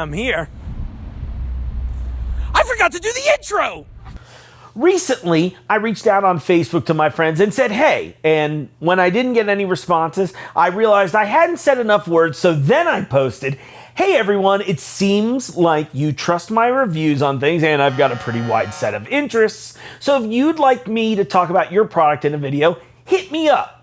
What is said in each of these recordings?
I'm here. I forgot to do the intro! Recently, I reached out on Facebook to my friends and said, hey, and when I didn't get any responses, I realized I hadn't said enough words, so then I posted, hey everyone, it seems like you trust my reviews on things and I've got a pretty wide set of interests, so if you'd like me to talk about your product in a video, hit me up.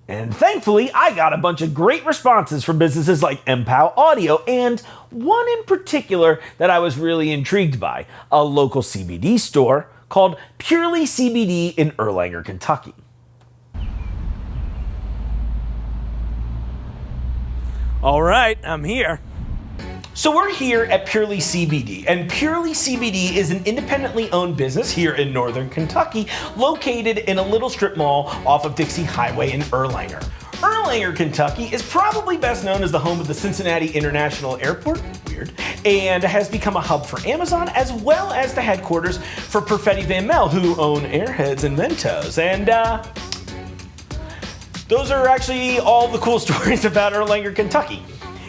And thankfully, I got a bunch of great responses from businesses like Empow Audio, and one in particular that I was really intrigued by, a local CBD store called Purely CBD in Erlanger, Kentucky. All right, I'm here. So we're here at Purely CBD, and Purely CBD is an independently owned business here in northern Kentucky, located in a little strip mall off of Dixie Highway in Erlanger. Erlanger, Kentucky is probably best known as the home of the Cincinnati International Airport, weird, and has become a hub for Amazon as well as the headquarters for Perfetti Van Mel, who own Airheads and Mentos. And those are actually all the cool stories about Erlanger, Kentucky.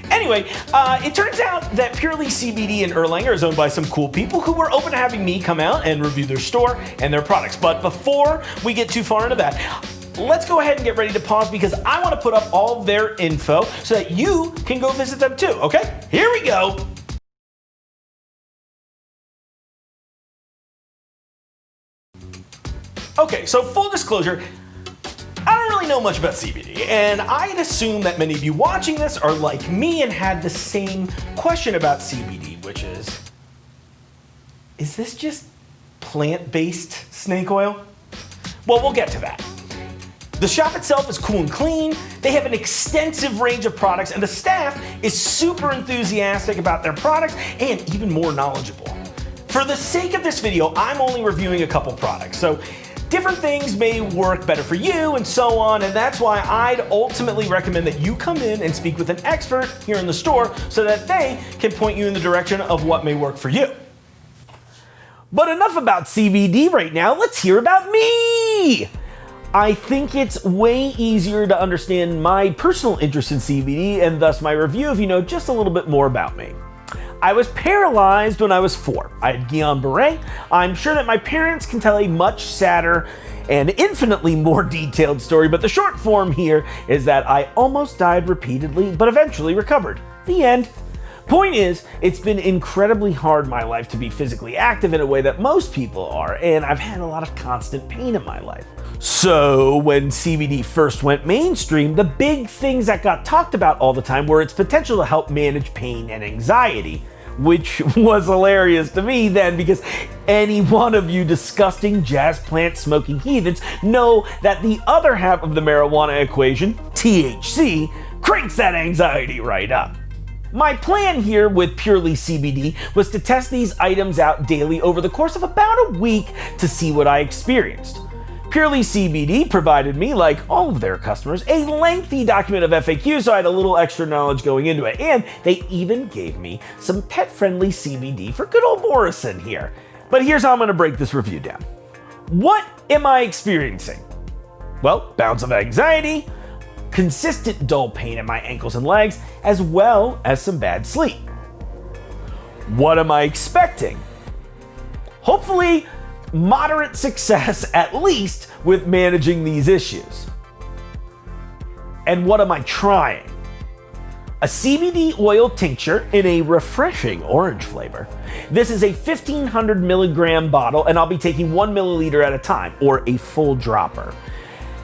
Anyway, it turns out that Purely CBD in Erlanger is owned by some cool people who were open to having me come out and review their store and their products. But before we get too far into that, let's go ahead and get ready to pause because I want to put up all of their info so that you can go visit them too, okay? Here we go. Okay, so full disclosure, I don't really know much about CBD, and I'd assume that many of you watching this are like me and had the same question about CBD, which is this just plant-based snake oil? Well, we'll get to that. The shop itself is cool and clean, they have an extensive range of products, and the staff is super enthusiastic about their products and even more knowledgeable. For the sake of this video, I'm only reviewing a couple products, so different things may work better for you and so on, and that's why I'd ultimately recommend that you come in and speak with an expert here in the store so that they can point you in the direction of what may work for you. But enough about CBD right now, let's hear about me! I think it's way easier to understand my personal interest in CBD and thus my review if you know just a little bit more about me. I was paralyzed when I was 4. I had guillain-barré. I'm sure that my parents can tell a much sadder and infinitely more detailed story, but the short form here is that I almost died repeatedly, but eventually recovered. The end. Point is, it's been incredibly hard in my life to be physically active in a way that most people are, and I've had a lot of constant pain in my life. So when CBD first went mainstream, the big things that got talked about all the time were its potential to help manage pain and anxiety, which was hilarious to me then because any one of you disgusting jazz plant smoking heathens know that the other half of the marijuana equation, THC, cranks that anxiety right up. My plan here with Purely CBD was to test these items out daily over the course of about a week to see what I experienced. Purely CBD provided me, like all of their customers, a lengthy document of FAQs, so I had a little extra knowledge going into it, and they even gave me some pet-friendly CBD for good old Morrison here. But here's how I'm gonna break this review down. What am I experiencing? Well, bouts of anxiety, consistent dull pain in my ankles and legs, as well as some bad sleep. What am I expecting? Hopefully, moderate success, at least, with managing these issues. And what am I trying? A CBD oil tincture in a refreshing orange flavor. This is a 1,500 milligram bottle, and I'll be taking 1 milliliter at a time, or a full dropper.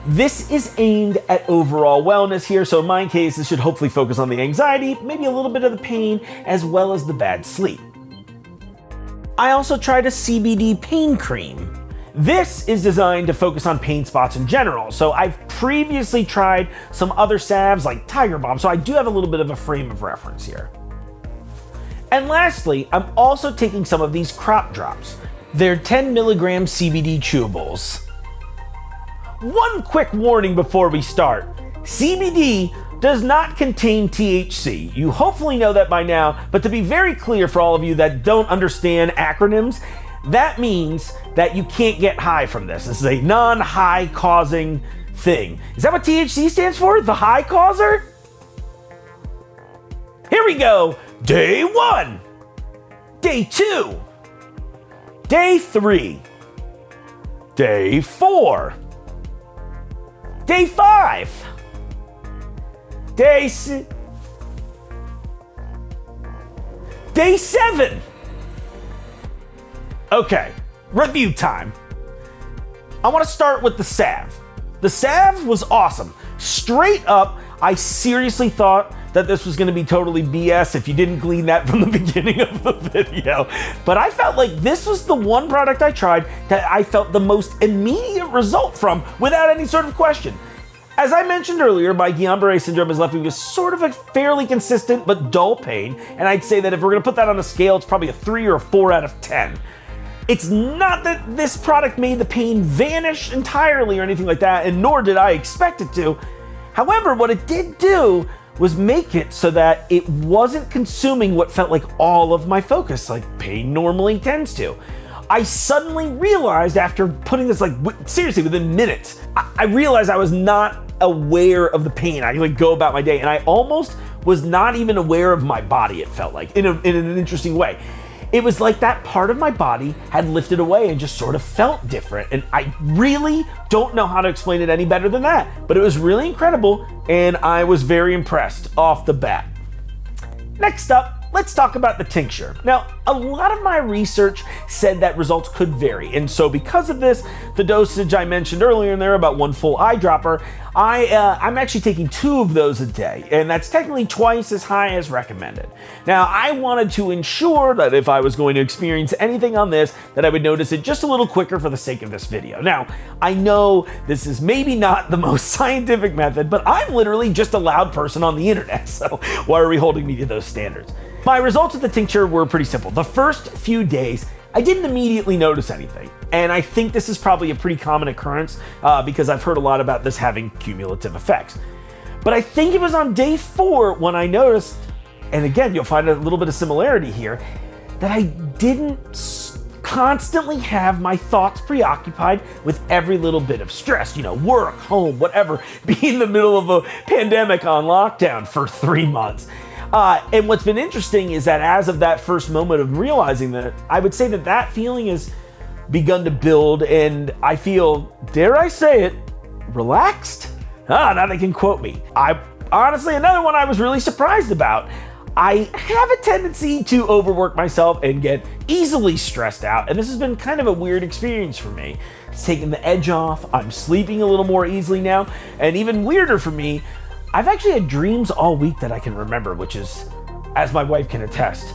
This is aimed at overall wellness here, so in my case, this should hopefully focus on the anxiety, maybe a little bit of the pain, as well as the bad sleep. I also tried a CBD pain cream. This is designed to focus on pain spots in general, so I've previously tried some other salves like Tiger Balm, so I do have a little bit of a frame of reference here. And lastly, I'm also taking some of these crop drops. They're 10 milligram CBD chewables. One quick warning before we start. CBD does not contain THC. You hopefully know that by now, but to be very clear for all of you that don't understand acronyms, that means that you can't get high from this. This is a non-high causing thing. Is that what THC stands for? The high causer? Here we go. Day 1. Day 2. Day 3. Day 4. Day 5. Day 6. Day 7. Okay, review time. I want to start with the salve. The salve was awesome. Straight up, I seriously thought that this was going to be totally BS if you didn't glean that from the beginning of the video. But I felt like this was the one product I tried that I felt the most immediate result from without any sort of question. As I mentioned earlier, my guillain-barré syndrome has left me with sort of a fairly consistent but dull pain, and I'd say that if we're going to put that on a scale, it's probably a 3 or a 4 out of 10. It's not that this product made the pain vanish entirely or anything like that, and nor did I expect it to. However, what it did do was make it so that it wasn't consuming what felt like all of my focus, like pain normally tends to. I suddenly realized after putting this, seriously, within minutes, I realized I was not aware of the pain. I could go about my day, and I almost was not even aware of my body, it felt like, in an interesting way. It was like that part of my body had lifted away and just sort of felt different. And I really don't know how to explain it any better than that. But it was really incredible, and I was very impressed off the bat. Next up, let's talk about the tincture. Now, a lot of my research said that results could vary. And so because of this, the dosage I mentioned earlier in there, about 1 full eyedropper, I'm actually taking 2 of those a day. And that's technically twice as high as recommended. Now, I wanted to ensure that if I was going to experience anything on this, that I would notice it just a little quicker for the sake of this video. Now, I know this is maybe not the most scientific method, but I'm literally just a loud person on the internet. So why are we holding me to those standards? My results of the tincture were pretty simple. The first few days, I didn't immediately notice anything. And I think this is probably a pretty common occurrence because I've heard a lot about this having cumulative effects. But I think it was on day 4 when I noticed, and again, you'll find a little bit of similarity here, that I didn't constantly have my thoughts preoccupied with every little bit of stress, work, home, whatever, be in the middle of a pandemic on lockdown for 3 months. And what's been interesting is that as of that first moment of realizing that, I would say that feeling has begun to build, and I feel, dare I say it, relaxed? Now they can quote me. Honestly, another one I was really surprised about. I have a tendency to overwork myself and get easily stressed out, and this has been kind of a weird experience for me. It's taken the edge off, I'm sleeping a little more easily now, and even weirder for me, I've actually had dreams all week that I can remember, which is, as my wife can attest,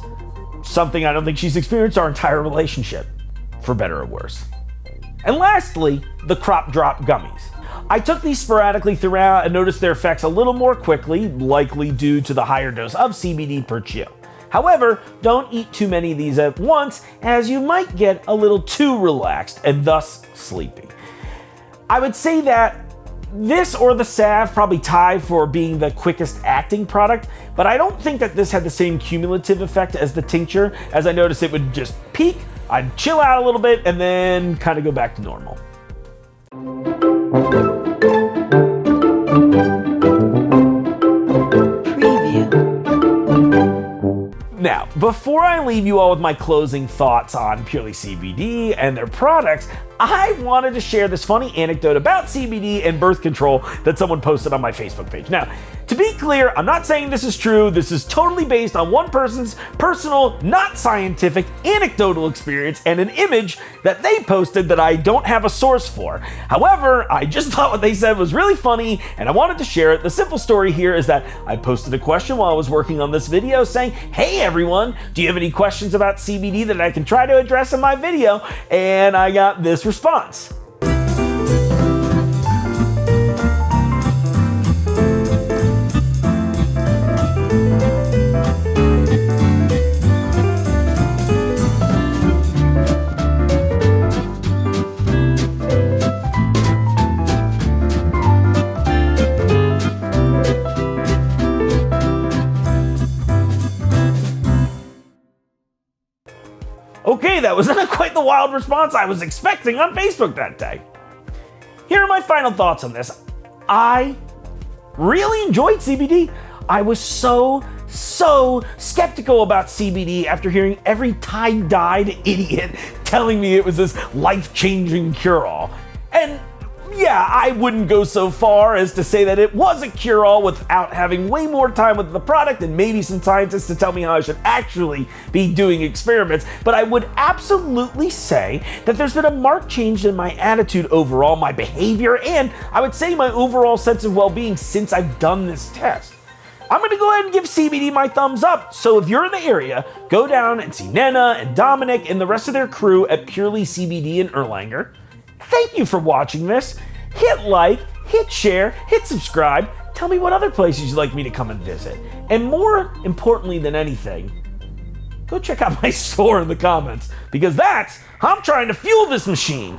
something I don't think she's experienced our entire relationship, for better or worse. And lastly, the crop drop gummies. I took these sporadically throughout and noticed their effects a little more quickly, likely due to the higher dose of CBD per chew. However, don't eat too many of these at once, as you might get a little too relaxed and thus sleepy. I would say that this or the salve probably tie for being the quickest acting product, but I don't think that this had the same cumulative effect as the tincture, as I noticed it would just peak, I'd chill out a little bit, and then kind of go back to normal. Now, before I leave you all with my closing thoughts on Purely CBD and their products, I wanted to share this funny anecdote about CBD and birth control that someone posted on my Facebook page. Now, to be clear, I'm not saying this is true. This is totally based on one person's personal, not scientific, anecdotal experience and an image that they posted that I don't have a source for. However, I just thought what they said was really funny and I wanted to share it. The simple story here is that I posted a question while I was working on this video saying, hey everyone, do you have any questions about CBD that I can try to address in my video? And I got this response. Okay, that was not quite the wild response I was expecting on Facebook that day. Here are my final thoughts on this. I really enjoyed CBD. I was so so skeptical about CBD after hearing every tie-dyed idiot telling me it was this life-changing cure-all. And yeah, I wouldn't go so far as to say that it was a cure-all without having way more time with the product and maybe some scientists to tell me how I should actually be doing experiments, but I would absolutely say that there's been a marked change in my attitude overall, my behavior, and I would say my overall sense of well-being since I've done this test. I'm going to go ahead and give CBD my thumbs up, so if you're in the area, go down and see Nena and Dominic and the rest of their crew at Purely CBD in Erlanger. Thank you for watching this. Hit like, hit share, hit subscribe. Tell me what other places you'd like me to come and visit. And more importantly than anything, go check out my store in the comments, because I'm trying to fuel this machine.